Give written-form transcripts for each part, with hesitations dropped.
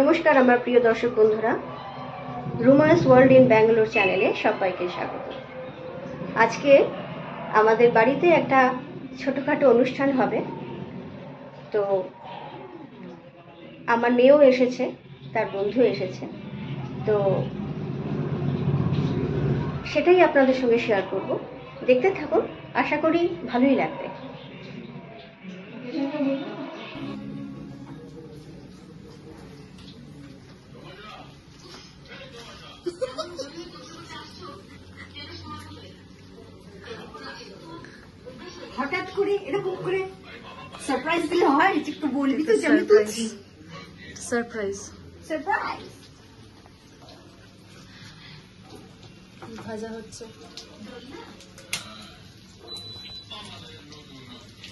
নমস্কার আমার প্রিয় দর্শক বন্ধুরা, রুমাস ওয়ার্ল্ড ইন ব্যাঙ্গালোর চ্যানেলে সবাইকে স্বাগত। আজকে আমাদের বাড়িতে একটা ছোটোখাটো অনুষ্ঠান হবে। তো আমার মেয়েও এসেছে, তার বন্ধু এসেছে, তো সেটাই আপনাদের সঙ্গে শেয়ার করব। দেখতে থাকুন, আশা করি ভালোই লাগবে। হঠাৎ করে এরকম করে সারপ্রাইজ দিলে হয়, একটু বলবি তো যে আমি তুলছি। সারপ্রাইজ সারপ্রাইজ ভাজা হচ্ছে।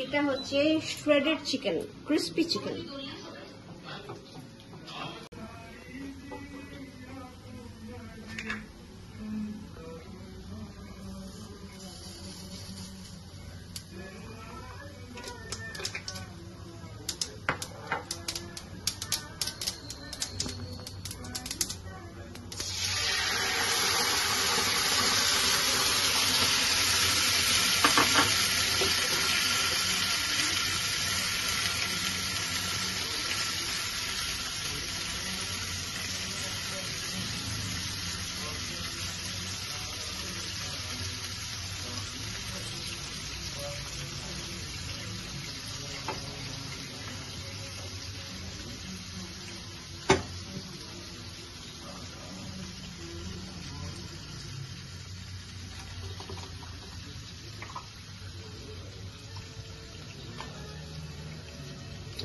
এটা হচ্ছে শ্রেডেড চিকেন, ক্রিস্পি চিকেন।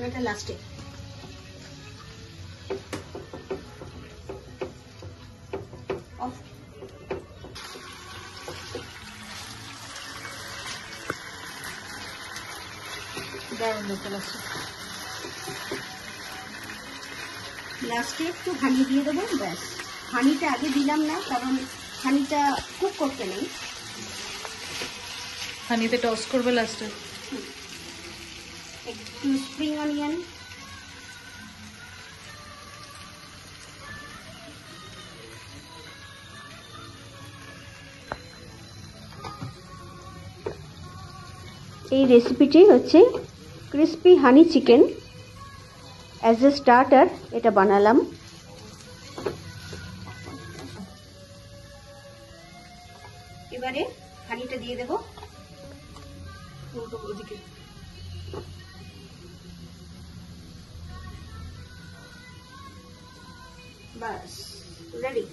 এটা লাস্টে অফ। লাস্টে একটু হানি দিয়ে দেবো, ব্যাস। হানিটা আগে দিলাম না, কারণ হানিটা কুক করতে নেই, হানিতে টস করবে লাস্টে। একটু স্প্রিং অনিয়ন, এই রেসিপিটি হচ্ছে crispy honey chicken. As a starter এটা বানালাম। এবারে হানিটা দিয়ে দেবো। ওদিকে বাস, ready.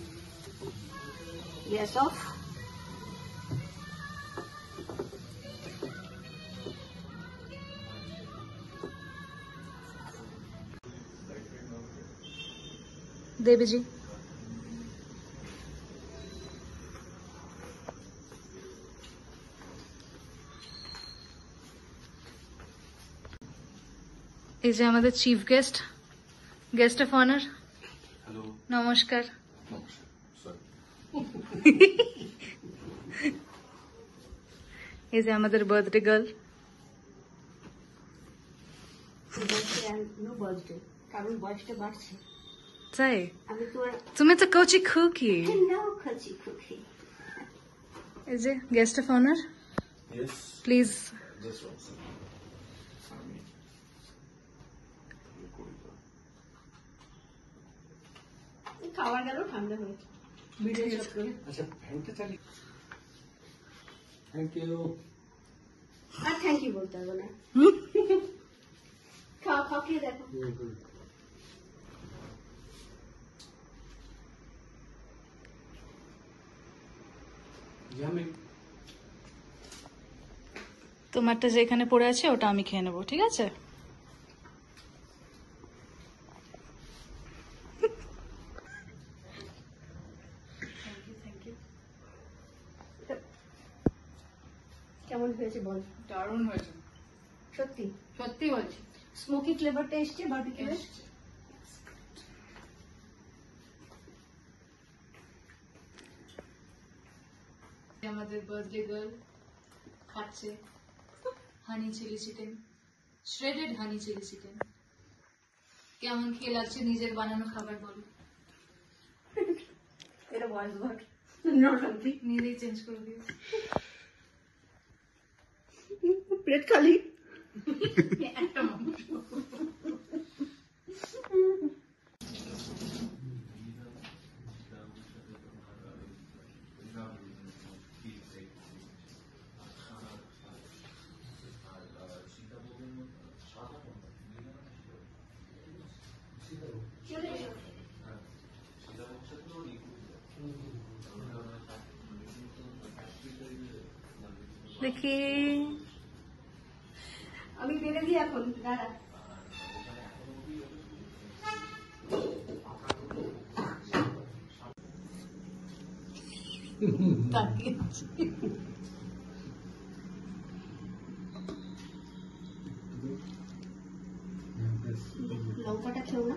Gas off. Debi ji, এই যে আমাদের chief guest, guest of honour. নমস্কার। এই যে আমাদের বার্থডে গার্ল। নো বার্থডে, কারণ বয়সটা বাড়ছে। তাই আমি তো তুমি তো কচি খুকি। নাও খাচ্ছি খুশি। এই যে গেস্ট অফ অনার, প্লিজ। খাবার গেল ঠান্ডা হয়ে। ভিডিও শট করে। আচ্ছা, ফ্যানটা চালিয়ে। Thank you. আর থ্যাংক ইউ বলতে হবে না। খাও খাও, খেয়ে দেখো। তোমারটা যেখানে পড়ে আছে ওটা আমি খেয়ে নেবো, ঠিক আছে? কেমন হয়েছে বল? দারুণ হয়েছে, সত্যি সত্যি বলছি। স্মোকি ফ্লেভারটা এসছে বারবিকিউর। আমাদের বার্থডে গার্ল খাচ্ছে honey chilli chicken, shredded honey chilli chicken. কেমন খেয়ে লাগছে নিজের বানানো খাবার বলো। এটা ভয়েস ওভার নিজেই চেঞ্জ করে দিও। প্লেট খালি। একটা মাংস। দেখি আমি বেড়ে দিই এখন দাঁড়া। লঙ্কাটা খেও না।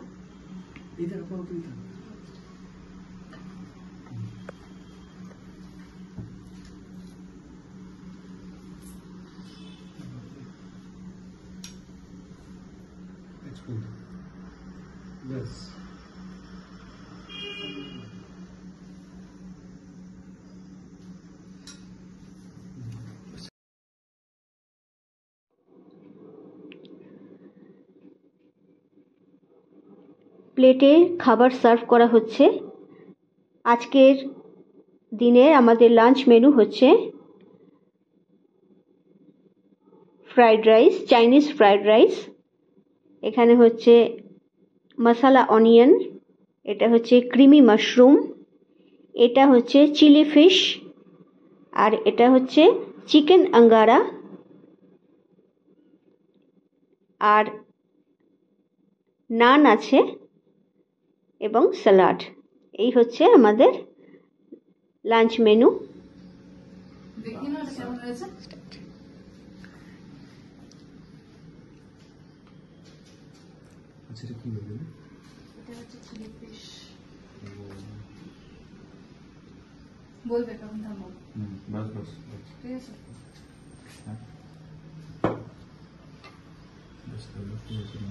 Yes. প্লেটে খাবার সার্ভ করা হচ্ছে। আজকের দিনের আমাদের লাঞ্চ মেনু হচ্ছে fried rice, Chinese fried rice. এখানে হচ্ছে মশালা অনিয়ন, এটা হচ্ছে ক্রিমি মাশরুম, এটা হচ্ছে চিলি ফিশ, আর এটা হচ্ছে চিকেন আঙ্গারা, আর নান আছে এবং স্যালাড। এই হচ্ছে আমাদের লাঞ্চ মেনু। দেখি না এটা কেমন হয়েছে। আচ্ছা এটা কি বলবেন? এটা হচ্ছে চিলি ফিশ। বলবে কেমন থামো। বাস বাস। ঠিক আছে। হ্যাঁ। বাস তাহলে কি হয়েছে না?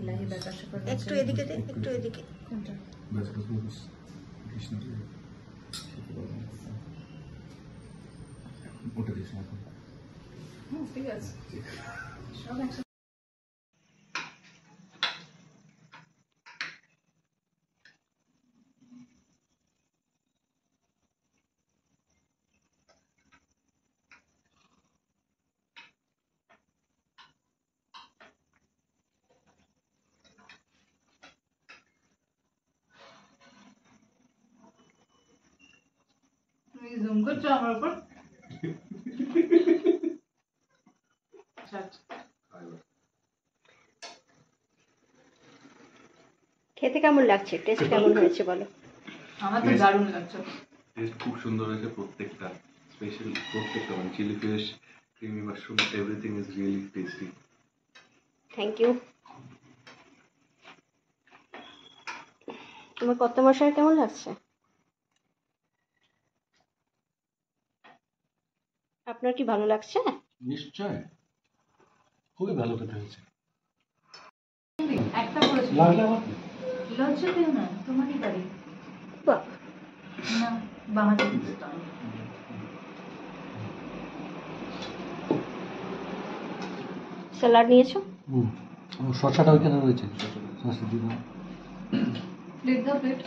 ইলাহি বাতাস করে। একটু এদিকে দে, একটু এদিকে। কোনটা? বাস বাস বাস। কৃষ্ণ ওটা দিস না এখন। ঠিক আছে। সব একসাথে। তুমি জুম করছো আমার উপর। খেতে কেমন লাগছে? টেস্ট কেমন হয়েছে বলো? আমার তো দারুণ লাগছে। টেস্ট খুব সুন্দর হয়েছে প্রত্যেকটা, স্পেশালি প্রত্যেকটা, মানে chilli fish, creamy mushroom, everything is really tasty. Thank you. তোমার কত মশাই কেমন লাগছে? আপনার কি ভালো লাগছে? নিশ্চয় খুবই ভালো খেতে হয়েছে। একটা বলেছি লজ্জা পেও না, তোমারই বাড়ি। বাহ, না বাহাদুর। স্যালাড নিয়েছো? শসাটা ওইখানে রয়েছে। শসা দিলাম। প্লেট দাও প্লেট।